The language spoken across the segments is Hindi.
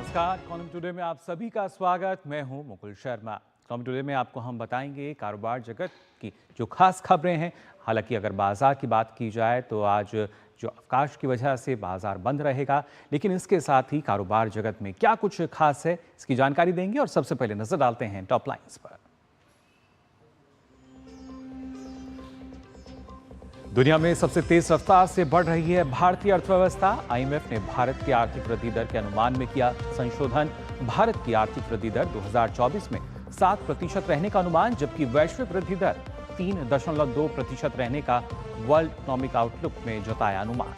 नमस्कार। इकोनॉमी टुडे में आप सभी का स्वागत। मैं हूं मुकुल शर्मा। इकोनॉमी टुडे में आपको हम बताएंगे कारोबार जगत की जो खास खबरें हैं। हालांकि अगर बाजार की बात की जाए तो आज जो अवकाश की वजह से बाजार बंद रहेगा, लेकिन इसके साथ ही कारोबार जगत में क्या कुछ खास है इसकी जानकारी देंगे। और सबसे पहले नजर डालते हैं टॉप लाइन्स पर। दुनिया में सबसे तेज रफ्तार से बढ़ रही है भारतीय अर्थव्यवस्था। आईएमएफ ने भारत की आर्थिक वृद्धि दर के अनुमान में किया संशोधन। भारत की आर्थिक वृद्धि दर 2024 में 7% रहने का अनुमान, जबकि वैश्विक वृद्धि दर 3.2% रहने का वर्ल्ड इकोनॉमिक आउटलुक में जताया अनुमान।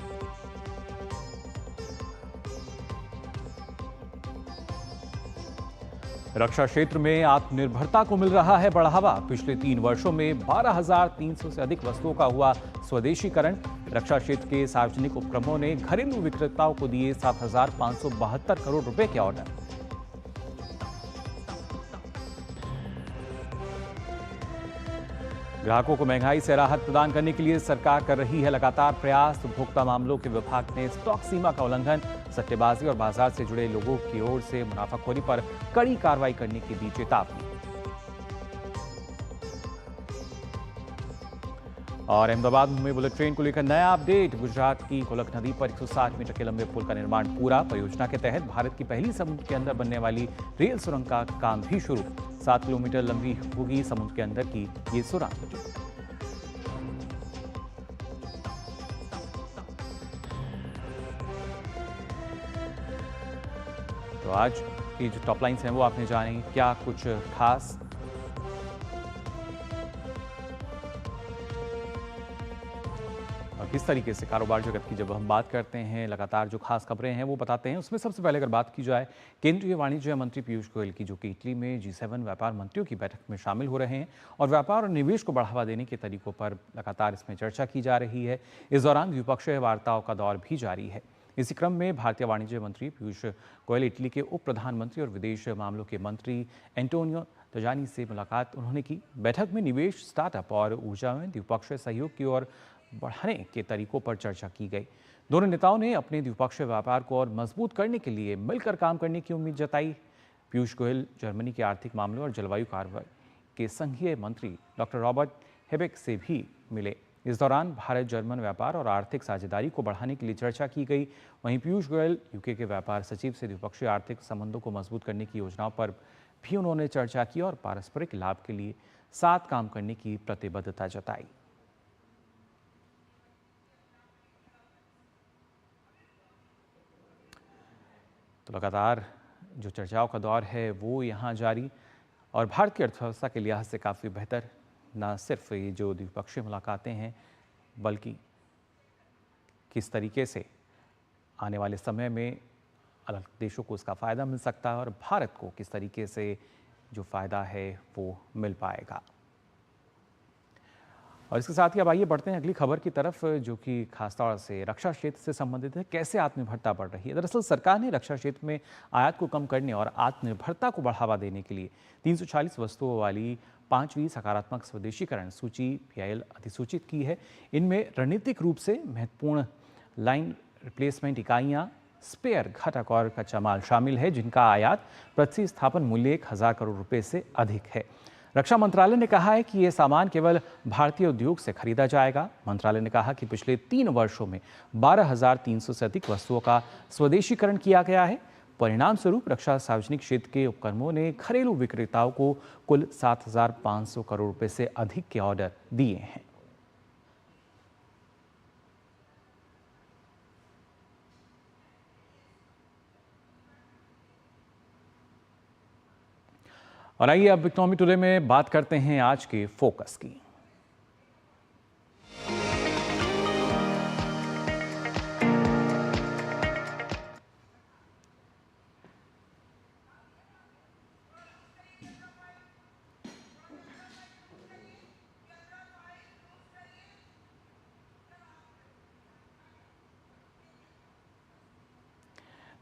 रक्षा क्षेत्र में आत्मनिर्भरता को मिल रहा है बढ़ावा। पिछले 3 वर्षों में 12,300 से अधिक वस्तुओं का हुआ स्वदेशीकरण। रक्षा क्षेत्र के सार्वजनिक उपक्रमों ने घरेलू विक्रेताओं को दिए 7,572 करोड़ रुपए के ऑर्डर। ग्राहकों को महंगाई से राहत प्रदान करने के लिए सरकार कर रही है लगातार प्रयास। उपभोक्ता मामलों के विभाग ने स्टॉक सीमा का उल्लंघन, सट्टेबाजी और बाजार से जुड़े लोगों की ओर से मुनाफाखोरी पर कड़ी कार्रवाई करने की दी चेतावनी। और अहमदाबाद मुंबई बुलेट ट्रेन को लेकर नया अपडेट। गुजरात की कोलक नदी पर 160 मीटर के लंबे पुल का निर्माण पूरा। परियोजना के तहत भारत की पहली समुद्र के अंदर बनने वाली रेल सुरंग का काम भी शुरू। 7 किलोमीटर लंबी होगी समुद्र के अंदर की ये सुरंग। तो आज की जो टॉप लाइन्स हैं वो आपने जानी, क्या कुछ खास। और किस तरीके से कारोबार जगत की जब हम बात करते हैं, लगातार जो खास खबरें हैं वो बताते हैं। उसमें सबसे पहले अगर बात की जाए केंद्रीय वाणिज्य मंत्री पीयूष गोयल की, जो कि इटली में G7 व्यापार मंत्रियों की बैठक में शामिल हो रहे हैं और व्यापार और निवेश को बढ़ावा देने के तरीकों पर लगातार इसमें चर्चा की जा रही है। इस दौरान द्विपक्षीय वार्ताओं का दौर भी जारी है। इसी क्रम में भारतीय वाणिज्य मंत्री पीयूष गोयल इटली के उप प्रधानमंत्री और विदेश मामलों के मंत्री एंटोनियो तजानी से मुलाकात उन्होंने की। बैठक में निवेश, स्टार्टअप और ऊर्जा में द्विपक्षीय सहयोग की ओर बढ़ाने के तरीकों पर चर्चा की गई। दोनों नेताओं ने अपने द्विपक्षीय व्यापार को और मजबूत करने के लिए मिलकर काम करने की उम्मीद जताई। पीयूष गोयल जर्मनी के आर्थिक मामलों और जलवायु कार्रवाई के संघीय मंत्री डॉक्टर रॉबर्ट हेबेक से भी मिले। इस दौरान भारत जर्मन व्यापार और आर्थिक साझेदारी को बढ़ाने के लिए चर्चा की गई। वहीं पीयूष गोयल यूके के व्यापार सचिव से द्विपक्षीय आर्थिक संबंधों को मजबूत करने की योजनाओं पर भी उन्होंने चर्चा की और पारस्परिक लाभ के लिए साथ काम करने की प्रतिबद्धता जताई। तो लगातार जो चर्चाओं का दौर है वो यहाँ जारी। और भारत की अर्थव्यवस्था के लिहाज से काफ़ी बेहतर न सिर्फ ये जो द्विपक्षीय मुलाकातें हैं, बल्कि किस तरीके से आने वाले समय में अलग देशों को इसका फ़ायदा मिल सकता है और भारत को किस तरीके से जो फ़ायदा है वो मिल पाएगा। और इसके साथ ही अब आइए बढ़ते हैं अगली खबर की तरफ, जो कि खासतौर से रक्षा क्षेत्र से संबंधित है। कैसे आत्मनिर्भरता बढ़ रही है। दरअसल सरकार ने रक्षा क्षेत्र में आयात को कम करने और आत्मनिर्भरता को बढ़ावा देने के लिए 340 वस्तुओं वाली 5वीं सकारात्मक स्वदेशीकरण सूची PIL अधिसूचित की है। इनमें रणनीतिक रूप से महत्वपूर्ण लाइन रिप्लेसमेंट इकाइयाँ, स्पेयर, घटक और कच्चा माल शामिल है, जिनका आयात प्रतिस्थापन मूल्य 1,000 करोड़ रुपए से अधिक है। रक्षा मंत्रालय ने कहा है कि यह सामान केवल भारतीय उद्योग से खरीदा जाएगा। मंत्रालय ने कहा कि पिछले 3 वर्षों में 12,300 से अधिक वस्तुओं का स्वदेशीकरण किया गया है। परिणाम स्वरूप रक्षा सार्वजनिक क्षेत्र के उपक्रमों ने घरेलू विक्रेताओं को कुल 7,500 करोड़ रुपए से अधिक के ऑर्डर दिए हैं। और आइए अब इकोनॉमी टुडे में बात करते हैं आज के फोकस की।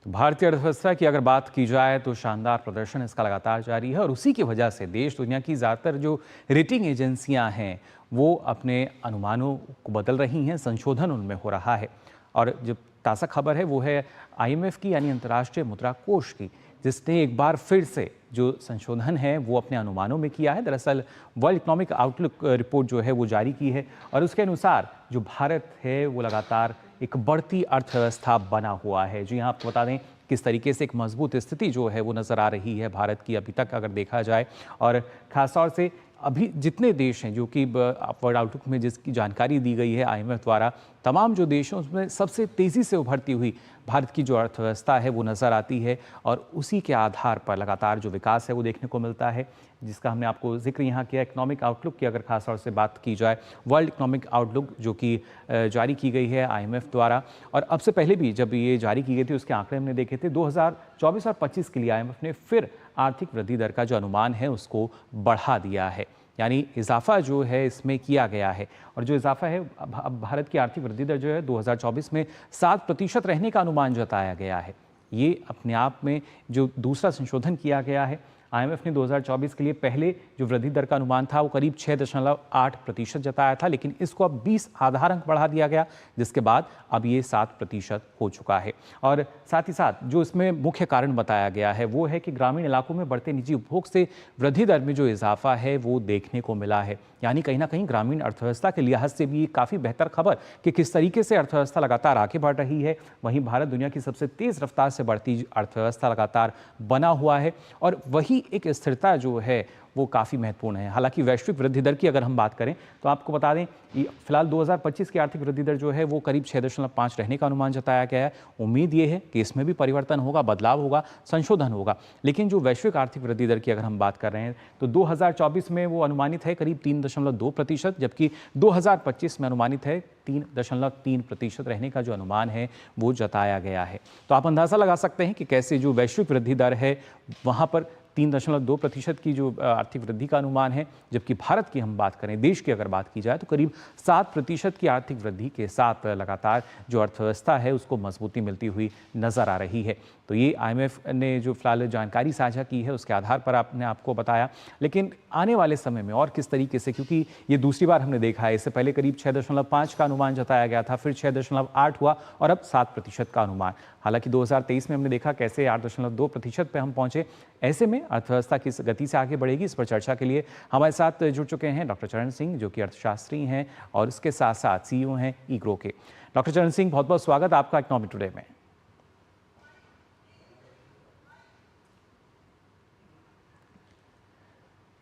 तो भारतीय अर्थव्यवस्था की अगर बात की जाए तो शानदार प्रदर्शन इसका लगातार जारी है और उसी की वजह से देश दुनिया की ज़्यादातर जो रेटिंग एजेंसियां हैं वो अपने अनुमानों को बदल रही हैं, संशोधन उनमें हो रहा है। और जब ताज़ा खबर है वो है IMF की यानी अंतर्राष्ट्रीय मुद्रा कोष की, जिसने एक बार फिर से जो संशोधन है वो अपने अनुमानों में किया है। दरअसल वर्ल्ड इकोनॉमिक आउटलुक रिपोर्ट जो है वो जारी की है और उसके अनुसार जो भारत है वो लगातार एक बढ़ती अर्थव्यवस्था बना हुआ है। जी हाँ, आपको बता दें किस तरीके से एक मजबूत स्थिति जो है वो नज़र आ रही है भारत की अभी तक अगर देखा जाए, और ख़ासतौर से अभी जितने देश हैं जो कि वर्ल्ड आउटलुक में जिसकी जानकारी दी गई है IMF द्वारा, तमाम जो देश हैं उसमें सबसे तेज़ी से उभरती हुई भारत की जो अर्थव्यवस्था है वो नज़र आती है और उसी के आधार पर लगातार जो विकास है वो देखने को मिलता है, जिसका हमने आपको जिक्र यहाँ किया। इकोनॉमिक आउटलुक की अगर खास तौर से बात की जाए, वर्ल्ड इकोनॉमिक आउटलुक जो कि जारी की गई है IMF द्वारा, और अब से पहले भी जब ये जारी की गई थी उसके आंकड़े हमने देखे थे। 2024 और 25 के लिए IMF ने फिर आर्थिक वृद्धि दर का जो अनुमान है उसको बढ़ा दिया है, यानी इजाफा जो है इसमें किया गया है। और जो इजाफा है, अब भारत की आर्थिक वृद्धि दर जो है 2024 में 7% रहने का अनुमान जताया गया है। ये अपने आप में जो दूसरा संशोधन किया गया है, IMF ने 2024 के लिए पहले जो वृद्धि दर का अनुमान था वो करीब 6.8% जताया था, लेकिन इसको अब 20 आधार अंक बढ़ा दिया गया, जिसके बाद अब ये 7% हो चुका है। और साथ ही साथ जो इसमें मुख्य कारण बताया गया है वो है कि ग्रामीण इलाकों में बढ़ते निजी उपभोग से वृद्धि दर में जो इजाफा है वो देखने को मिला है, यानी कहीं ना कहीं ग्रामीण अर्थव्यवस्था के लिहाज से भी काफ़ी बेहतर खबर कि किस तरीके से अर्थव्यवस्था लगातार आगे बढ़ रही है। वहीं भारत दुनिया की सबसे तेज़ रफ्तार से बढ़ती अर्थव्यवस्था लगातार बना हुआ है और वही एक स्थिरता जो है वो काफ़ी महत्वपूर्ण है। हालांकि वैश्विक वृद्धि दर की अगर हम बात करें तो आपको बता दें फिलहाल 2025 की आर्थिक वृद्धि दर जो है वो करीब 6.5 रहने का अनुमान जताया गया है। उम्मीद ये है कि इसमें भी परिवर्तन होगा, बदलाव होगा, संशोधन होगा, लेकिन जो वैश्विक आर्थिक वृद्धि दर की अगर हम बात कर रहे हैं तो 2024 में वो अनुमानित है करीब 3.2%, जबकि 2025 में अनुमानित है 3.3% रहने का जो अनुमान है वो जताया गया है। तो आप अंदाज़ा लगा सकते हैं कि कैसे जो वैश्विक वृद्धि दर है वहाँ पर 3.2% की जो आर्थिक वृद्धि का अनुमान है, जबकि भारत की हम बात करें, देश की अगर बात की जाए तो करीब 7% की आर्थिक वृद्धि के साथ लगातार जो अर्थव्यवस्था है उसको मजबूती मिलती हुई नजर आ रही है। तो ये IMF ने जो फिलहाल जानकारी साझा की है उसके आधार पर आपने आपको बताया, लेकिन आने वाले समय में और किस तरीके से, क्योंकि ये दूसरी बार हमने देखा है, इससे पहले करीब 6.5 का अनुमान जताया गया था, फिर 6.8 हुआ और अब 7% का अनुमान। हालांकि 2023 में हमने देखा कैसे 8.2% पे हम पहुंचे। ऐसे में अर्थव्यवस्था किस गति से आगे बढ़ेगी, इस पर चर्चा के लिए हमारे साथ जुड़ चुके हैं डॉक्टर चरण सिंह, जो कि अर्थशास्त्री हैं और इसके साथ साथ CEO हैं ईग्रो के। डॉक्टर चरण सिंह, बहुत बहुत स्वागत आपका इकोनॉमी टुडे में।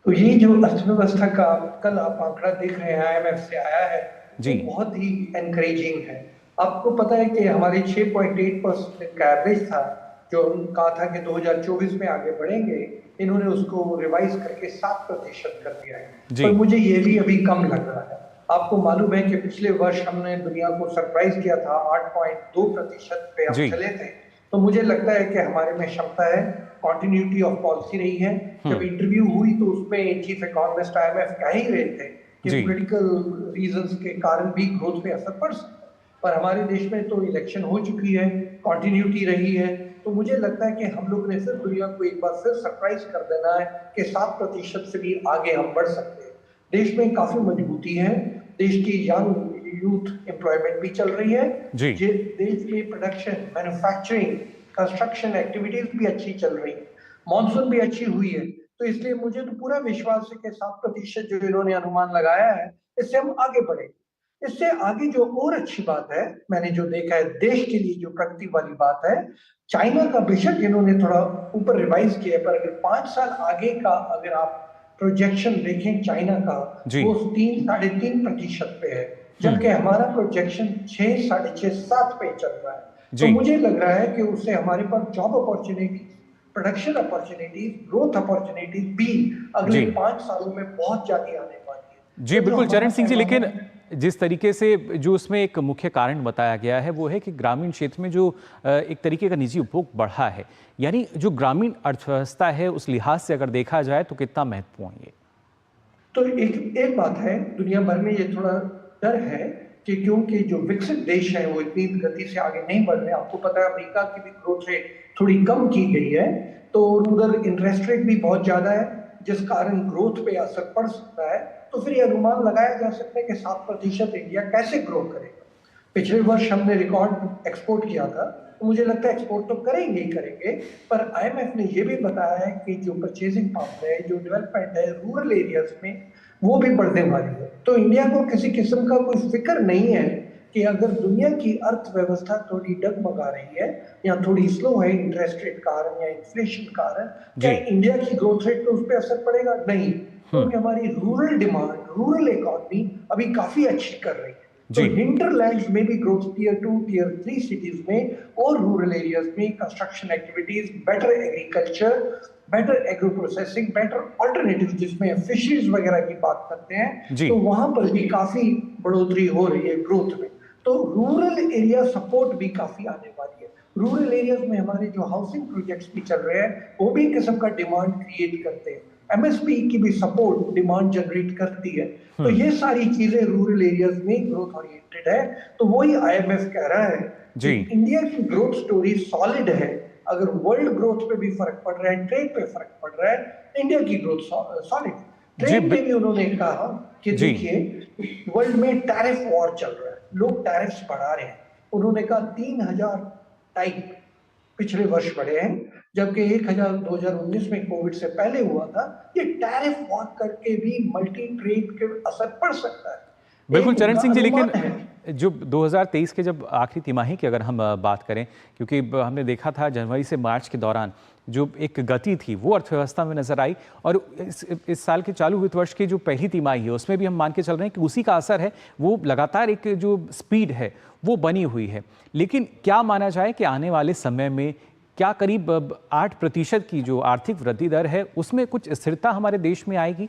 तो ये जो अर्थव्यवस्था का कल आप आंकड़ा देख रहे हैं IMF से आया है जी, वो बहुत ही एनकरेजिंग है। आपको पता है कि हमारे 6.8% का एवरेज था, जो कहा था कि 2024 में आगे बढ़ेंगे, इन्होंने उसको रिवाइज करके 7% कर दिया है। पर मुझे ये भी अभी कम लग रहा है। आपको मालूम है कि पिछले वर्ष हमने दुनिया को सरप्राइज किया था, 8.2% पे हम चले थे। तो मुझे लगता है कि हमारे में क्षमता है, कॉन्टिन्यूटी ऑफ पॉलिसी रही है। जब इंटरव्यू हुई तो उसमें चीफ इकोनॉमिस्ट IMF कह ही रहे थे कि पॉलिटिकल रीजंस के कारण भी ग्रोथ पे असर पड़ सकता है, पर हमारे देश में तो इलेक्शन हो चुकी है, कॉन्टिन्यूटी रही है। तो मुझे लगता है कि हम लोग ने सिर्फ दुनिया को एक बार फिर सरप्राइज कर देना है कि 7% से भी आगे हम बढ़ सकते हैं। देश में काफी मजबूती है, देश की यंग यूथ एम्प्लॉयमेंट भी चल रही है, देश में प्रोडक्शन, मैन्युफैक्चरिंग, कंस्ट्रक्शन एक्टिविटीज भी अच्छी चल रही है, मॉनसून भी अच्छी हुई है। तो इसलिए मुझे तो पूरा विश्वास है कि 7% जो इन्होंने अनुमान लगाया है इससे हम आगे बढ़ेंगे। इससे आगे जो और अच्छी बात है, मैंने जो देखा है देश के लिए जो प्रगति वाली बात है, चाइना का बेशक इन्होंने थोड़ा ऊपर रिवाइज किया, पर अगर 5 साल आगे का अगर आप प्रोजेक्शन देखें चाइना का, वो 3-3.5% पे है, जबकि हमारा प्रोजेक्शन 6, 6.5, 7 पे चल रहा है। तो मुझे लग रहा है कि उससे हमारे पास job opportunity, production opportunities, growth opportunities भी अगले 5 सालों में बहुत ज्यादा आने वाली है। जी बिल्कुल चरण सिंह जी, लेकिन जिस तरीके से जो उसमें एक मुख्य कारण बताया गया है वो है कि ग्रामीण क्षेत्र में जो एक तरीके का निजी उपभोग बढ़ा है, यानी जो ग्रामीण अर्थव्यवस्था है उस लिहाज से अगर देखा जाए तो कितना महत्वपूर्ण है ये? तो एक बात है, दुनिया भर में ये थोड़ा डर है कि क्योंकि जो विकसित देश हैं वो इतनी गति से आगे नहीं बढ़ रहे। आपको पता है अमेरिका की भी ग्रोथ रेट थोड़ी कम की गई है, तो उधर इंटरेस्ट रेट भी बहुत ज्यादा है, जिस कारण ग्रोथ पे असर पड़ सकता है। तो फिर ये अनुमान लगाया जा सकता है कि 7% इंडिया कैसे ग्रो करेगा। पिछले वर्ष हमने रिकॉर्ड एक्सपोर्ट किया था, तो मुझे लगता है एक्सपोर्ट तो करेंगे ही करेंगे, पर आईएमएफ ने ये भी बताया है कि जो परचेजिंग पावर है, जो डेवलपमेंट है रूरल एरियाज में, वो भी बढ़ने वाली है। तो इंडिया को किसी किस्म का कोई फिक्र नहीं है कि अगर दुनिया की अर्थव्यवस्था थोड़ी डगमगा रही है या थोड़ी स्लो है इंटरेस्ट रेट कारण या इन्फ्लेशन कारण, क्या जी। इंडिया की ग्रोथ रेट पे उस पर असर पड़ेगा? नहीं, हम्म। क्योंकि हमारी रूरल डिमांड, रूरल इकोनॉमी अभी काफी अच्छी कर रही है। तो जी। हिंटरलैंड्स में भी ग्रोथ टीयर 2, टीयर 3 सिटीज में और रूरल एरियाज में construction activities, better agriculture, better agro processing, better alternative जिसमें फिशरीज वगैरह की बात करते हैं, जी। तो वहां पर भी काफी बढ़ोतरी हो रही है ग्रोथ में। तो रूरल एरिया सपोर्ट भी काफी आने वाली है। रूरल एरियाज में हमारे जो हाउसिंग प्रोजेक्ट्स भी चल रहे हैं, वो भी किस्म का डिमांड क्रिएट करते हैं। एमएसपी की भी सपोर्ट डिमांड जनरेट करती है। तो हम्म। ये सारी चीजें रूरल एरियाज में ग्रोथ ओरिएंटेड है। तो वही आईएमएफ कह रहा है कि जी। इंडिया की ग्रोथ स्टोरी सॉलिड है। अगर वर्ल्ड ग्रोथ पे भी फर्क पड़ रहा है, ट्रेड पे फर्क पड़ रहा है, इंडिया की ग्रोथ सॉलिड। जी। ट्रेड में भी उन्होंने कहा कि जी। देखिए वर्ल्ड में टैरिफ वॉर चल रहा है, लोग टैरिफ्स बढ़ा रहे हैं। उन्होंने कहा 3000 टाइप पिछले वर्ष बढ़े हैं, जबकि 1000 2019 में कोविड से पहले हुआ था। ये टैरिफ वॉर करके भी मल्टी ट्रेड के असर पड़ सकता है, बिल्कुल एक चरण उनका सिंह जी, लेकिन अनुमान है। जो 2023 के जब आखिरी तिमाही की अगर हम बात करें, क्योंकि हमने देखा था जनवरी से मार्च के दौरान जो एक गति थी वो अर्थव्यवस्था में नजर आई, और इस साल के चालू वित्त वर्ष की जो पहली तिमाही है उसमें भी हम मान के चल रहे हैं कि उसी का असर है, वो लगातार एक जो स्पीड है वो बनी हुई है। लेकिन क्या माना जाए कि आने वाले समय में क्या करीब 8% की जो आर्थिक वृद्धि दर है उसमें कुछ स्थिरता हमारे देश में आएगी?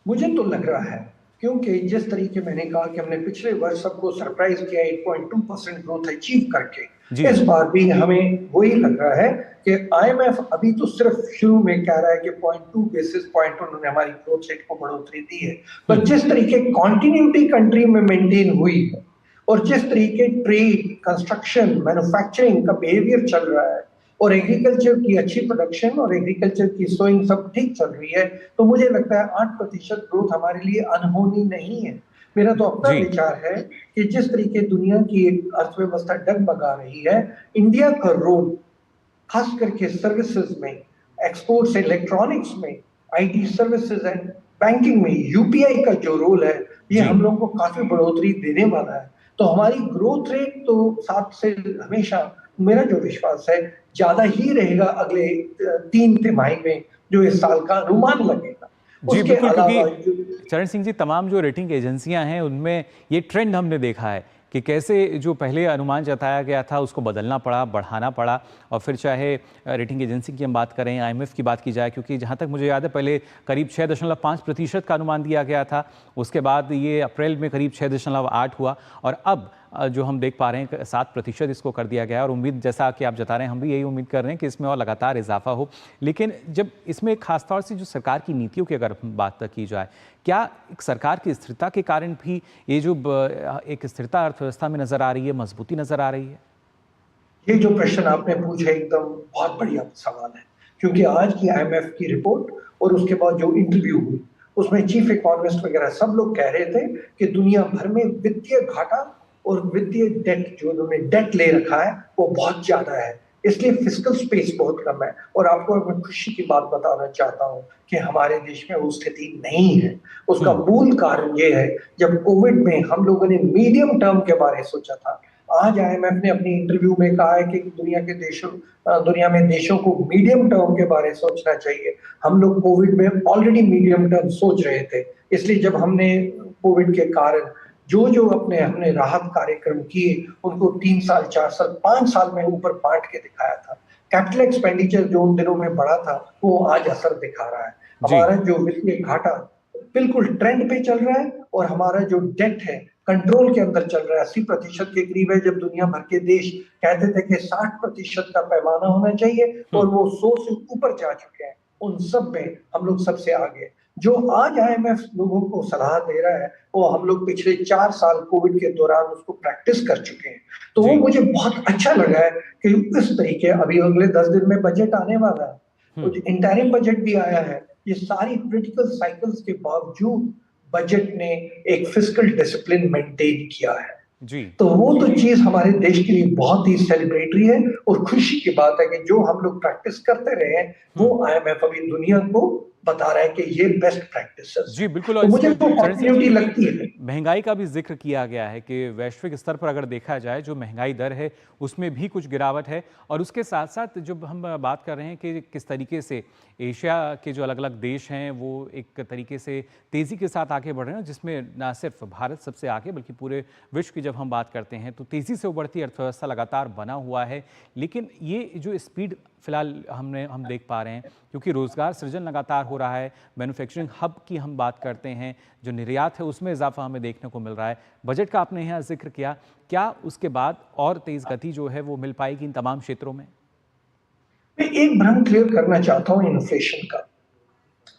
मुझे तो लग रहा है, क्योंकि जिस तरीके मैंने कहा कि हमने पिछले वर्ष सबको सरप्राइज किया 8.2% ग्रोथ अचीव करके, जी। इस बार भी हमें वही लग रहा है कि आईएमएफ अभी तो सिर्फ शुरू में कह रहा है कि 0.2 बेसिस पॉइंट उन्होंने हमारी ग्रोथ रेट को बढ़ोतरी दी है, पर जिस तरीके कॉन्टिन्यूटी कंट्री में मेंटेन हुई है और जिस तरीके ट्रेड, कंस्ट्रक्शन, मैन्युफैक्चरिंग का बिहेवियर चल रहा है और एग्रीकल्चर की अच्छी प्रोडक्शन और एग्रीकल्चर की सोइंग सब ठीक चल रही है, तो मुझे लगता है 8% ग्रोथ हमारे लिए अनहोनी नहीं है। मेरा तो अपना जी। विचार है कि जिस तरीके दुनिया की अर्थव्यवस्था डगमगा रही है, इंडिया का रोल खास करके सर्विसेज में, एक्सपोर्ट्स, इलेक्ट्रॉनिक्स में, आईटी सर्विसेज एंड बैंकिंग में यूपीआई का जो रोल है, ये जी। हम लोगों को काफी बढ़ोतरी देने वाला है। तो हमारी ग्रोथ रेट तो 7 से हमेशा, मेरा जो विश्वास है, ज्यादा ही रहेगा अगले 3 तिमाही में, जो इस साल का अनुमान लगेगा। जी उसके बिल्कुल, अलावा क्योंकि चरण सिंह जी, तमाम जो रेटिंग एजेंसियां हैं उनमें ये ट्रेंड हमने देखा है कि कैसे जो पहले अनुमान जताया गया था उसको बदलना पड़ा, बढ़ाना पड़ा। और फिर चाहे रेटिंग एजेंसी की हम बात करें, आईएमएफ की बात की जाए, क्योंकि जहां तक मुझे याद है पहले करीब 6.5% का अनुमान दिया गया था, उसके बाद ये अप्रैल में करीब 6.8 हुआ, और अब जो हम देख पा रहे हैं 7% इसको कर दिया गया है। और उम्मीद, जैसा कि आप जता रहे हैं, हम भी यही उम्मीद कर रहे हैं कि इसमें और लगातार इजाफा हो। लेकिन जब इसमें खासतौर से जो सरकार की नीतियों की अगर बात की जाए, क्या एक सरकार की स्थिरता के कारण भी ये जो एक स्थिरता अर्थव्यवस्था में नजर आ रही है, मजबूती नजर आ रही है? ये जो प्रश्न आपने पूछा एकदम बहुत बढ़िया सवाल है, क्योंकि आज की आईएमएफ की रिपोर्ट और उसके बाद जो इंटरव्यू हुई, उसमें चीफ इकोनॉमिस्ट वगैरह सब लोग कह रहे थे कि दुनिया भर में वित्तीय घाटा और वित्तीय डेट, जो उन्होंने डेट ले रखा है, वो बहुत ज्यादा है, इसलिए फिस्कल स्पेस बहुत कम है। और आपको मैं खुशी की बात बताना चाहता हूं कि हमारे देश में वो स्थिति नहीं है। उसका मूल कारण ये है, जब कोविड में हम लोगों ने मीडियम टर्म के बारे में सोचा था, आज आईएमएफ ने अपनी इंटरव्यू में कहा है कि दुनिया में देशों को मीडियम टर्म के बारे में सोचना चाहिए। हम लोग कोविड में ऑलरेडी मीडियम टर्म सोच रहे थे, इसलिए जब हमने कोविड के कारण जो हमने राहत कार्यक्रम किए, उनको 3 साल, 4 साल, 5 साल में ऊपर बांट के दिखाया था। कैपिटल एक्सपेंडिचर जो उन दिनों में बढ़ा था, वो आज असर दिखा रहा है। जी। हमारा जो वित्तीय घाटा बिल्कुल ट्रेंड पे चल रहा है, और हमारा जो डेट है कंट्रोल के अंदर चल रहा है, 80% के करीब है। जब दुनिया भर के देश कहते थे कि 60% का पैमाना होना चाहिए, और वो 100 से ऊपर जा चुके हैं, उन सब में हम लोग सबसे आगे। जो आज आईएमएफ लोगों को सलाह दे रहा है, वो हम लोग पिछले 4 साल कोविड के दौरान उसको प्रैक्टिस कर चुके हैं। तो वो जी। मुझे बहुत अच्छा लगा है कि इस तरीके, अभी अगले 10 दिन में बजट आने वाला है, तो इंटरिम बजट भी आया है। ये सारी क्रिटिकल साइकिल्स के बावजूद बजट ने एक फिस्कल डिसिप्लिन मेंटेन किया है। जी। तो वो तो चीज हमारे देश के लिए बहुत ही सेलिब्रेटरी है और खुशी की बात है कि जो हम लोग प्रैक्टिस करते रहे हैं हुँ। वो आईएमएफ अभी दुनिया को बता रहा है कि ये बेस्ट प्रैक्टिसेस जी, है। बिल्कुल और तो मुझे इसमें वो चरण सिंह जी कंटिन्यूटी लगती है। महँगाई का भी ज़िक्र किया गया है कि वैश्विक स्तर पर अगर देखा जाए जो महँगाई दर है, उसमें भी कुछ गिरावट है और उसके साथ-साथ जब हम बात कर रहे हैं कि किस तरीके से एशिया के जो अलग-अलग देश हैं, वो एक तरीके से तेज़ी के साथ आगे बढ़ रहे हैं, जिसमें ना सिर्फ भारत सबसे आगे बल्कि पूरे विश्व की जब हम बात करते हैं, तो तेज़ी से उभरती अर्थव्यवस्था लगातार बना हुआ है। लेकिन ये जो स्पीड फिलहाल हम देख पा रहे हैं क्योंकि रोज़गार सृजन लगातार हो रहा है, मैन्युफैक्चरिंग हब की हम बात करते हैं, जो निर्यात है उसमें इजाफा हमें देखने को मिल रहा है। बजट का आपने यहाँ ज़िक्र किया, क्या उसके बाद और तेज़ गति जो है वो मिल पाएगी इन तमाम क्षेत्रों में? मैं एक भ्रम क्लियर करना चाहता हूँ इन्फ्लेशन का।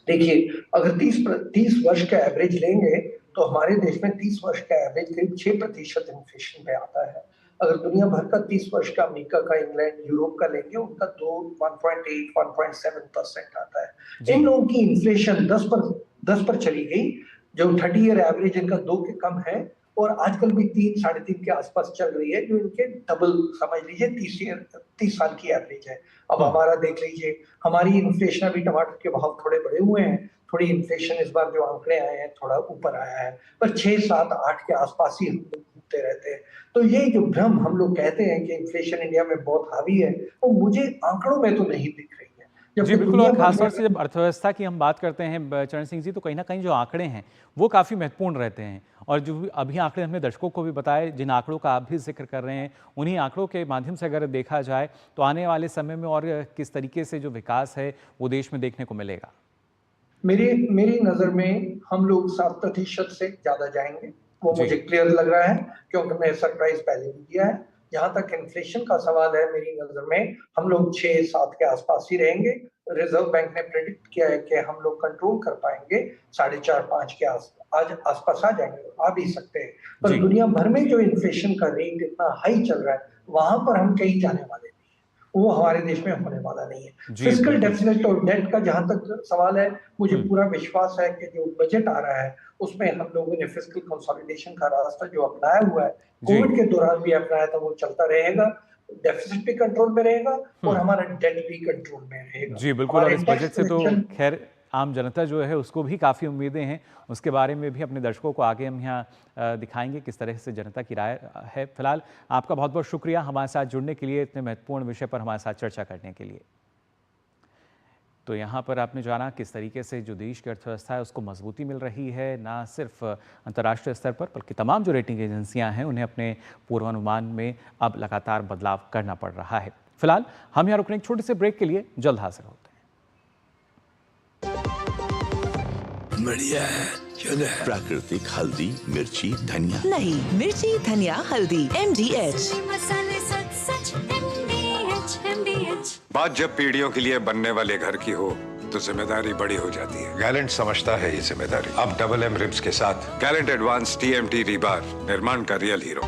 देखिए, अगर 30 वर्ष का एवरेज लेंगे, तो हमारे देश में 30 वर्ष का एवरेज करीब 6% इन्फ्लेशन पे आता है। अगर दुनिया भर का 30 वर्ष का अमेरिका का, इंग्लैंड, यूरोप का लेंगे, उनका 2 1.8 1.7% आता है। इन जी। लोगों की इन्फ्लेशन 10 पर चली गई, जो 30 ईयर एवरेज इनका 2 के कम है और आजकल भी 3 साढ़े 3 के आसपास चल रही है, जो इनके डबल समझ लीजिए 30 साल की एवरेज है। अब हुँ। हमारा देख लीजिए, हमारी इन्फ्लेशन अभी टमाटर के भाव थोड़े बढ़े हुए हैं, थोड़ी इन्फ्लेशन इस बार जो आंकड़े आए हैं थोड़ा ऊपर आया है, पर 6, 7, 8 के आसपास ही हम लोग घूमते रहते हैं। तो ये जो भ्रम हम लोग कहते हैं कि इन्फ्लेशन इंडिया में बहुत हावी है, वो मुझे आंकड़ों में तो नहीं दिख रही है। जी, जबकि बिल्कुल दुनिया और भर ख़ास में तौर से जब अर्थव्यवस्था की हम बात करते हैं चरण सिंह जी, तो कहीं न कहीं जो आंकड़े हैं, वो काफ़ी महत्वपूर्ण रहते हैं। और जो भी अभी आंकड़े हमने दर्शकों को भी बताए, जिन आंकड़ों का आप भी ज़िक्र कर रहे हैं, उन्हीं आंकड़ों के माध्यम से अगर देखा जाए, तो आने वाले समय में और किस तरीके से जो विकास है, वो देश में देखने को मिलेगा? मेरी मेरी नज़र में हम लोग 7% से ज़्यादा जाएँगे, वो जी। मुझे क्लियर लग रहा है, क्योंकि मैं सरप्राइज़ पहले भी दिया है। जहाँ तक इन्फ्लेशन का सवाल है, मेरी नज़र में हम लोग 6-7 के आसपास ही रहेंगे। रिज़र्व बैंक ने प्रेडिक्ट किया है कि हम लोग कंट्रोल कर पाएँगे, साढ़े 4-5 के आसपास आ जाएँगे, आ भी सकते हैं। पर जी। दुनिया भर में जो इन्फ्लेशन का रेट इतना हाई चल रहा है, वहाँ पर हम कहीं जाने वाले नहीं हैं। वो हमारे देश में होने वाला नहीं है। जी, फिस्कल बिल्कुल। डेफिसिट और डेट का जहाँ तक सवाल है, मुझे हुँ। पूरा विश्वास है कि जो बजट आ रहा है, उसमें हम लोगों ने फिस्कल कंसोलिडेशन का रास्ता जो अपनाया हुआ है, जी। कोविड के दौरान भी अपनाया था, वो चलता रहेगा। डेफिसिट भी कंट्रोल में रहेगा और हुँ। हमारा डेट भी कंट्रोल में रहेगा। जी, बिल्कुल हमारा और इस इंडेक्स बजट से तो करेक्शन ख़ैर आम जनता जो है उसको भी काफ़ी उम्मीदें हैं। उसके बारे में भी अपने दर्शकों को आगे हम यहाँ दिखाएँगे किस तरह से जनता की राय है। फ़िलहाल आपका बहुत-बहुत शुक्रिया हमारे साथ जुड़ने के लिए, इतने महत्वपूर्ण विषय पर हमारे साथ चर्चा करने के लिए। तो यहाँ पर आपने जाना किस तरीके से जो देश की अर्थव्यवस्था है उसको मजबूती मिल रही है, ना सिर्फ अंतर्राष्ट्रीय स्तर पर बल्कि तमाम जो रेटिंग एजेंसियाँ हैं उन्हें अपने पूर्वानुमान में अब लगातार बदलाव करना पड़ रहा है। फिलहाल हम यहाँ रुक रहे हैं एक छोटे से ब्रेक के लिए, जल्द हाजिर होते हैं। बढ़िया है, चलो प्राकृतिक हल्दी, मिर्ची, धनिया। नहीं, मिर्ची, धनिया, हल्दी, MDH। मसाले सच सच MDH। बात जब पीढ़ियों के लिए बनने वाले घर की हो तो जिम्मेदारी बड़ी हो जाती है। गैलेंट समझता है ये जिम्मेदारी। अब डबल M रिब्स के साथ गैलेंट एडवांस TMT रीबार, निर्माण का रियल हीरो।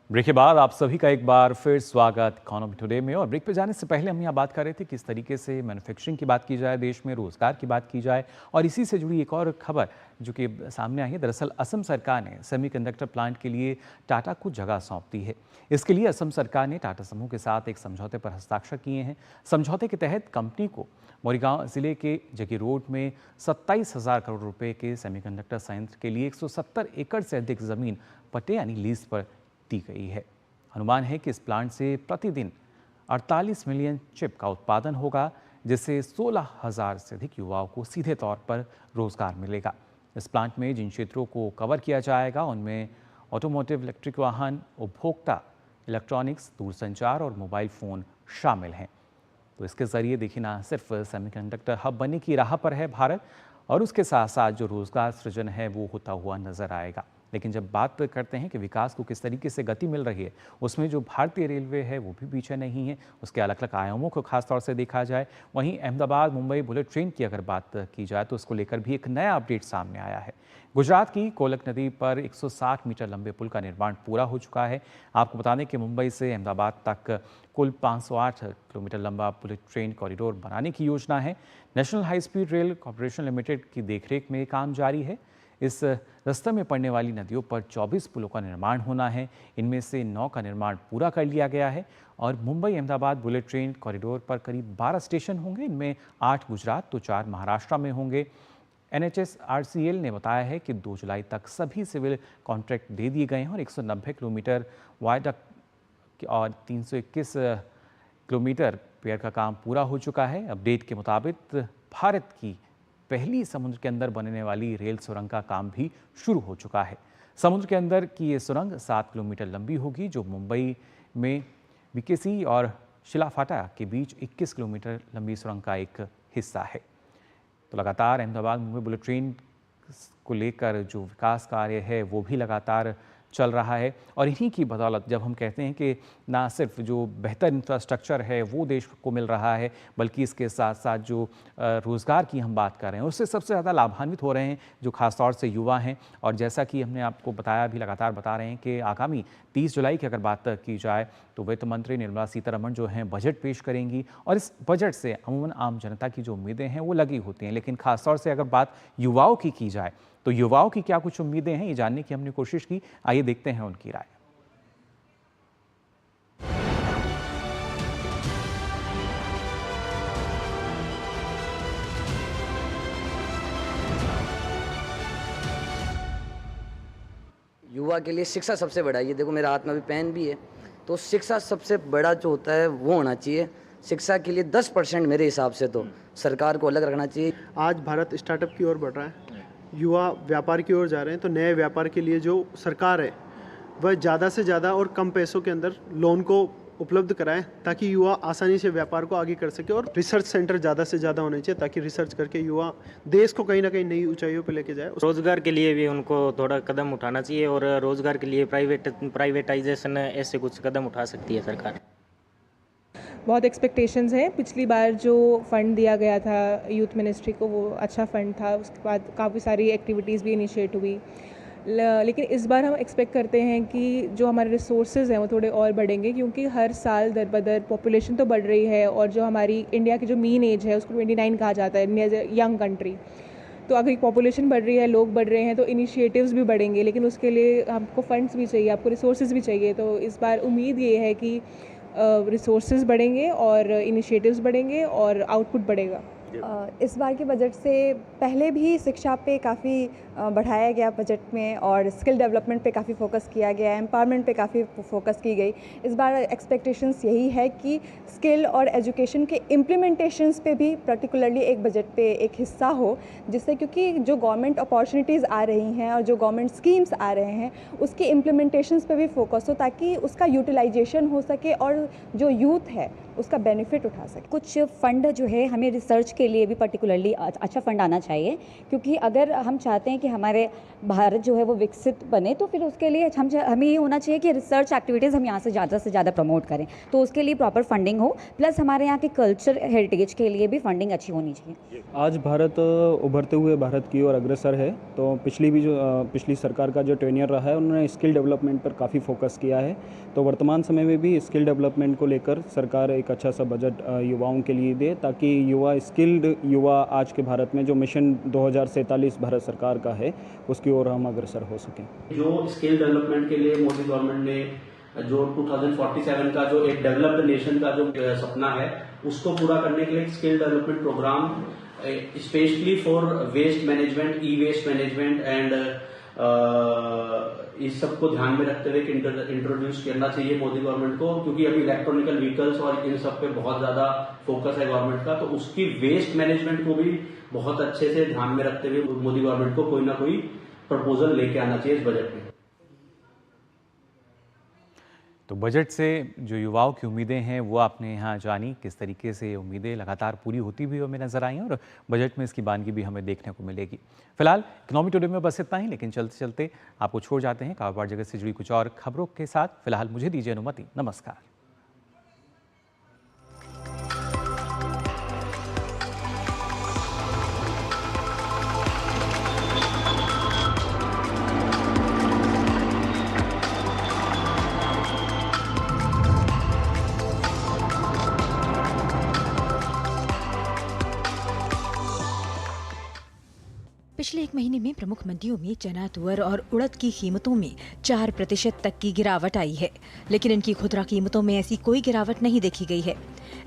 ब्रेक के बाद आप सभी का एक बार फिर स्वागत इकोनॉमी टुडे में। और ब्रेक पे जाने से पहले हम यहाँ बात कर रहे थे किस तरीके से मैन्युफैक्चरिंग की बात की जाए, देश में रोजगार की बात की जाए, और इसी से जुड़ी एक और खबर जो कि सामने आई है। दरअसल असम सरकार ने सेमीकंडक्टर प्लांट के लिए टाटा को जगह सौंप दी है। इसके लिए असम सरकार ने टाटा समूह के साथ एक समझौते पर हस्ताक्षर किए हैं। समझौते के तहत कंपनी को मोरीगांव जिले के जगी रोड में 27,000 करोड़ रुपए के सेमीकंडक्टर संयंत्र के लिए 170 एकड़ से अधिक जमीन पट्टे यानी लीज पर दी गई है। अनुमान है कि इस प्लांट से प्रतिदिन 48 मिलियन चिप का उत्पादन होगा, जिससे 16,000 से अधिक युवाओं को सीधे तौर पर रोजगार मिलेगा। इस प्लांट में जिन क्षेत्रों को कवर किया जाएगा उनमें ऑटोमोटिव, इलेक्ट्रिक वाहन, उपभोक्ता, इलेक्ट्रॉनिक्स, दूरसंचार और मोबाइल फ़ोन शामिल हैं। तो इसके ज़रिए देखिए ना सिर्फ सेमीकंडक्टर हब बनने की राह पर है भारत, और उसके साथ साथ जो रोज़गार सृजन है वो होता हुआ नज़र आएगा। लेकिन जब बात करते हैं कि विकास को किस तरीके से गति मिल रही है, उसमें जो भारतीय रेलवे है वो भी पीछे नहीं है। उसके अलग अलग आयामों को खास तौर से देखा जाए, वहीं अहमदाबाद मुंबई बुलेट ट्रेन की अगर बात की जाए तो उसको लेकर भी एक नया अपडेट सामने आया है। गुजरात की कोलक नदी पर 160 मीटर लंबे पुल का निर्माण पूरा हो चुका है। आपको बता दें कि मुंबई से अहमदाबाद तक कुल 508 किलोमीटर लंबा बुलेट ट्रेन कॉरिडोर बनाने की योजना है। National high speed rail corporation limited की देखरेख में काम जारी है। इस रास्ते में पड़ने वाली नदियों पर 24 पुलों का निर्माण होना है। इनमें से 9 का निर्माण पूरा कर लिया गया है और Mumbai Ahmedabad bullet train corridor पर करीब 12 स्टेशन होंगे। इनमें 8 गुजरात तो 4 महाराष्ट्र में होंगे। NHSRCL ने बताया है कि 2 जुलाई तक सभी सिविल कॉन्ट्रैक्ट दे दिए गए हैं और 190 किलोमीटर वायडक्ट और 321 किलोमीटर पेड़ का काम पूरा हो चुका है। अपडेट के मुताबिक भारत की पहली समुद्र के अंदर बनने वाली रेल सुरंग का काम भी शुरू हो चुका है। समुद्र के अंदर की ये सुरंग 7 किलोमीटर लंबी होगी, जो मुंबई में BKC और शिलाफाटा के बीच 21 किलोमीटर लंबी सुरंग का एक हिस्सा है। तो लगातार अहमदाबाद मुंबई बुलेट ट्रेन को लेकर जो विकास कार्य है वो भी लगातार चल रहा है और इन्हीं की बदौलत जब हम कहते हैं कि ना सिर्फ जो बेहतर इंफ्रास्ट्रक्चर है वो देश को मिल रहा है, बल्कि इसके साथ साथ जो रोज़गार की हम बात कर रहे हैं उससे सबसे ज़्यादा लाभान्वित हो रहे हैं जो खास तौर से युवा हैं। और जैसा कि हमने आपको बताया, भी लगातार बता रहे हैं कि आगामी 30 जुलाई की अगर बात की जाए तो वित्त मंत्री निर्मला सीतारमण जो हैं बजट पेश करेंगी और इस बजट से अमूमन आम जनता की जो उम्मीदें हैं वो लगी होती हैं, लेकिन खासतौर से अगर बात युवाओं की जाए तो युवाओं की क्या कुछ उम्मीदें हैं, ये जानने की हमने कोशिश की। आइए देखते हैं उनकी राय। युवा के लिए शिक्षा सबसे बड़ा है। ये देखो मेरे हाथ में अभी पेन भी है, तो शिक्षा सबसे बड़ा जो होता है वो होना चाहिए। शिक्षा के लिए 10% मेरे हिसाब से तो सरकार को अलग रखना चाहिए। आज भारत स्टार्टअप की ओर बढ़ रहा है, युवा व्यापार की ओर जा रहे हैं, तो नए व्यापार के लिए जो सरकार है वह ज़्यादा से ज़्यादा और कम पैसों के अंदर लोन को उपलब्ध कराएं ताकि युवा आसानी से व्यापार को आगे कर सके। और रिसर्च सेंटर ज़्यादा से ज़्यादा होने चाहिए ताकि रिसर्च करके युवा देश को कहीं ना कहीं नई ऊंचाइयों पर लेके जाए। रोजगार के लिए भी उनको थोड़ा कदम उठाना चाहिए और रोजगार के लिए प्राइवेटाइजेशन ऐसे कुछ कदम उठा सकती है सरकार। बहुत एक्सपेक्टेशंस हैं। पिछली बार जो फ़ंड दिया गया था यूथ मिनिस्ट्री को वो अच्छा फ़ंड था, उसके बाद काफ़ी सारी एक्टिविटीज़ भी इनिशिएट हुई, लेकिन इस बार हम एक्सपेक्ट करते हैं कि जो हमारे रिसोर्सेज हैं वो थोड़े और बढ़ेंगे, क्योंकि हर साल दर बदर पॉपुलेशन तो बढ़ रही है और जो हमारी इंडिया की जो मीन एज है उसको 29 कहा जाता है, India is a young country. तो अगर पॉपुलेशन बढ़ रही है, लोग बढ़ रहे हैं, तो इनिशिएटिव्स भी बढ़ेंगे, लेकिन उसके लिए आपको फंड्स भी चाहिए, आपको रिसोर्सेज भी चाहिए। तो इस बार उम्मीद ये है कि रिसोर्सेज बढ़ेंगे और इनिशिएटिव्स बढ़ेंगे और आउटपुट बढ़ेगा। इस बार के बजट से पहले भी शिक्षा पे काफ़ी बढ़ाया गया बजट में और स्किल डेवलपमेंट पे काफ़ी फोकस किया गया, एम्पावरमेंट पे काफ़ी फोकस की गई। इस बार एक्सपेक्टेशंस यही है कि स्किल और एजुकेशन के इम्प्लीमेंटेशंस पे भी पर्टिकुलरली एक बजट पे एक हिस्सा हो, जिससे क्योंकि जो गवर्नमेंट अपॉर्चुनिटीज़ आ रही हैं और जो गवर्नमेंट स्कीम्स आ रहे हैं उसके इम्प्लीमेंटेशंस पे भी फोकस हो ताकि उसका यूटिलाइजेशन हो सके और जो यूथ है उसका बेनिफिट उठा सके। कुछ फंड जो है हमें रिसर्च के लिए भी पर्टिकुलरली अच्छा फंड आना चाहिए, क्योंकि अगर हम चाहते हैं कि हमारे भारत जो है वो विकसित बने तो फिर उसके लिए हमें ये होना चाहिए कि रिसर्च एक्टिविटीज़ हम यहाँ से ज़्यादा प्रमोट करें, तो उसके लिए प्रॉपर फंडिंग हो, प्लस हमारे यहाँ के कल्चर हेरिटेज के लिए भी फंडिंग अच्छी होनी चाहिए। आज भारत उभरते हुए भारत की ओर अग्रसर है, तो पिछली सरकार का जो टेन्योर रहा है उन्होंने स्किल डेवलपमेंट पर काफ़ी फोकस किया है। तो वर्तमान समय में भी स्किल डेवलपमेंट को लेकर सरकार एक अच्छा सा बजट युवाओं के लिए दे, ताकि स्किल्ड युवा आज के भारत में जो मिशन 2047 भारत सरकार का है उसकी ओर हम अग्रसर हो सकें। जो स्किल डेवलपमेंट के लिए मोदी गवर्नमेंट ने जो 2047 का जो एक डेवलप्ड नेशन का जो सपना है उसको पूरा करने के लिए skill development programme specially for waste management, e waste management and इस सब को ध्यान में रखते हुए इंट्रोड्यूस करना चाहिए मोदी गवर्नमेंट को, क्योंकि अभी इलेक्ट्रॉनिकल व्हीकल्स और इन सब पे बहुत ज्यादा फोकस है गवर्नमेंट का। तो उसकी वेस्ट मैनेजमेंट को भी बहुत अच्छे से ध्यान में रखते हुए मोदी गवर्नमेंट को कोई ना कोई प्रपोजल लेके आना चाहिए इस बजट में। तो बजट से जो युवाओं की उम्मीदें हैं वो आपने यहाँ जानी, किस तरीके से उम्मीदें लगातार पूरी होती हुई हमें नजर आई हैं और बजट में इसकी बानगी भी हमें देखने को मिलेगी। फिलहाल इकोनॉमी टुडे में बस इतना ही, लेकिन चलते चलते आपको छोड़ जाते हैं कारोबार जगत से जुड़ी कुछ और खबरों के साथ। फिलहाल मुझे दीजिए अनुमति, नमस्कार। पिछले एक महीने में प्रमुख मंडियों में चना, तुअर और उड़द की कीमतों में 4% तक की गिरावट आई है, लेकिन इनकी खुदरा कीमतों में ऐसी कोई गिरावट नहीं देखी गई है।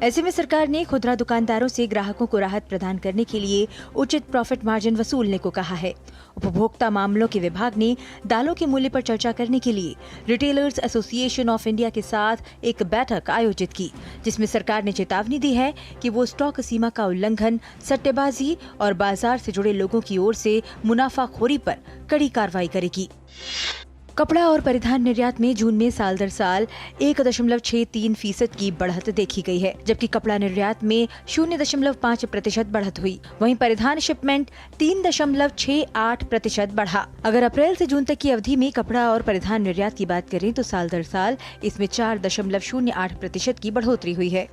ऐसे में सरकार ने खुदरा दुकानदारों से ग्राहकों को राहत प्रदान करने के लिए उचित प्रॉफिट मार्जिन वसूलने को कहा है। उपभोक्ता मामलों के विभाग ने दालों के मूल्य पर चर्चा करने के लिए रिटेलर्स एसोसिएशन ऑफ इंडिया के साथ एक बैठक आयोजित की, जिसमें सरकार ने चेतावनी दी है कि वो स्टॉक सीमा का उल्लंघन, सट्टेबाजी और बाजार से जुड़े लोगों की ओर से मुनाफाखोरी पर कड़ी कार्रवाई करेगी। कपड़ा और परिधान निर्यात में जून में साल दर साल 1.63% की बढ़त देखी गई है, जबकि कपड़ा निर्यात में 0.5% बढ़त हुई। वहीं परिधान शिपमेंट 3.68% बढ़ा। अगर अप्रैल से जून तक की अवधि में कपड़ा और परिधान निर्यात की बात करें तो साल दर साल इसमें 4.08% की बढ़ोतरी हुई है।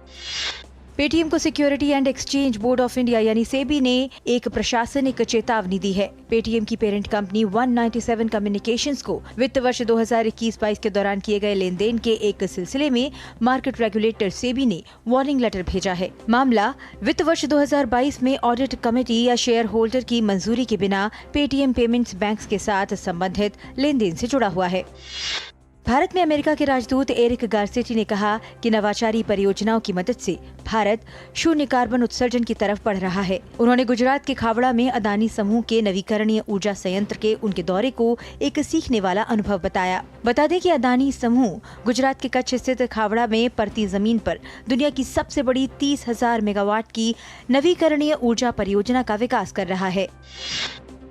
पेटीएम को security and exchange board of India यानी सेबी ने एक प्रशासनिक चेतावनी दी है। पेटीएम की पेरेंट कंपनी 197 कम्युनिकेशंस को वित्त वर्ष 2021-22 के दौरान किए गए लेन देन के एक सिलसिले में मार्केट रेगुलेटर सेबी ने वार्निंग लेटर भेजा है। मामला वित्त वर्ष 2022 में ऑडिट कमेटी या शेयर होल्डर की मंजूरी के बिना पेटीएम पेमेंट्स बैंक के साथ संबंधित लेन देन से जुड़ा हुआ है। भारत में अमेरिका के राजदूत एरिक गारसेटी ने कहा कि नवाचारी परियोजनाओं की मदद से भारत शून्य कार्बन उत्सर्जन की तरफ बढ़ रहा है। उन्होंने गुजरात के खावड़ा में अदानी समूह के नवीकरणीय ऊर्जा संयंत्र के उनके दौरे को एक सीखने वाला अनुभव बताया। बता दें कि अदानी समूह गुजरात के कच्छ स्थित खावड़ा में परती जमीन पर दुनिया की सबसे बड़ी 30,000 मेगावाट की नवीकरणीय ऊर्जा परियोजना का विकास कर रहा है।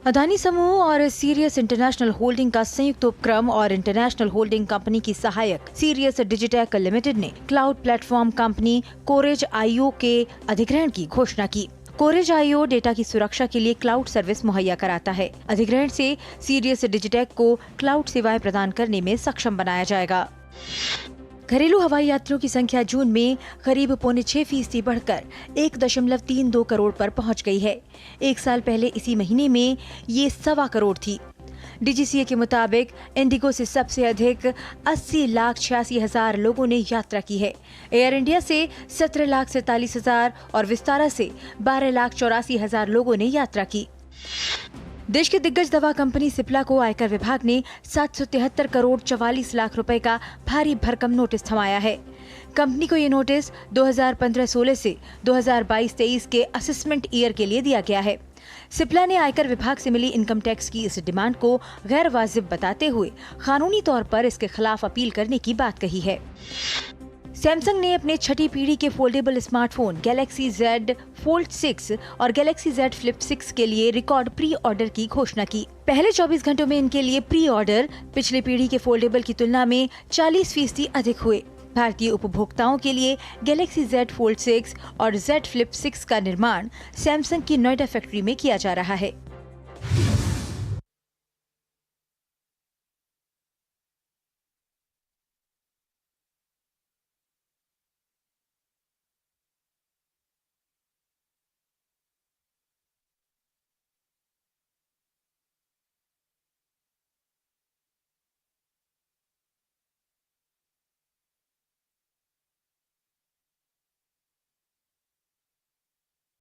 अदानी समूह और सीरियस इंटरनेशनल होल्डिंग का संयुक्त उपक्रम और इंटरनेशनल होल्डिंग कंपनी की सहायक सीरियस डिजिटेक लिमिटेड ने क्लाउड प्लेटफॉर्म कंपनी कोरेज आईओ के अधिग्रहण की घोषणा की। कोरेज आईओ डेटा की सुरक्षा के लिए क्लाउड सर्विस मुहैया कराता है। अधिग्रहण से सीरियस डिजिटेक को क्लाउड सेवाएं प्रदान करने में सक्षम बनाया जाएगा। घरेलू हवाई यात्रियों की संख्या जून में करीब 6.25% बढ़कर 1.32 करोड़ पर पहुंच गई है। एक साल पहले इसी महीने में ये 1.25 करोड़ थी। डीजीसीए के मुताबिक इंडिगो से सबसे अधिक 80,86,000 लोगों ने यात्रा की है। एयर इंडिया से 17,47,000 और विस्तारा से 12,84,000 लोगों ने यात्रा की। देश की दिग्गज दवा कंपनी सिप्ला को आयकर विभाग ने 773 करोड़ 44 लाख रुपए का भारी भरकम नोटिस थमाया है। कंपनी को ये नोटिस 2015-16 से 2022-23 के असेसमेंट ईयर के लिए दिया गया है। सिप्ला ने आयकर विभाग से मिली इनकम टैक्स की इस डिमांड को गैर वाजिब बताते हुए कानूनी तौर पर इसके खिलाफ अपील करने की बात कही है। सैमसंग ने अपने छठी पीढ़ी के foldable smartphone Galaxy Z Fold 6 और गैलेक्सी Z Flip 6 के लिए रिकॉर्ड प्री ऑर्डर की घोषणा की। पहले 24 घंटों में इनके लिए प्री ऑर्डर पिछली पीढ़ी के फोल्डेबल की तुलना में 40% अधिक हुए। भारतीय उपभोक्ताओं के लिए गैलेक्सी Z Fold 6 और Z Flip 6 का निर्माण सैमसंग की नोएडा फैक्ट्री में किया जा रहा है।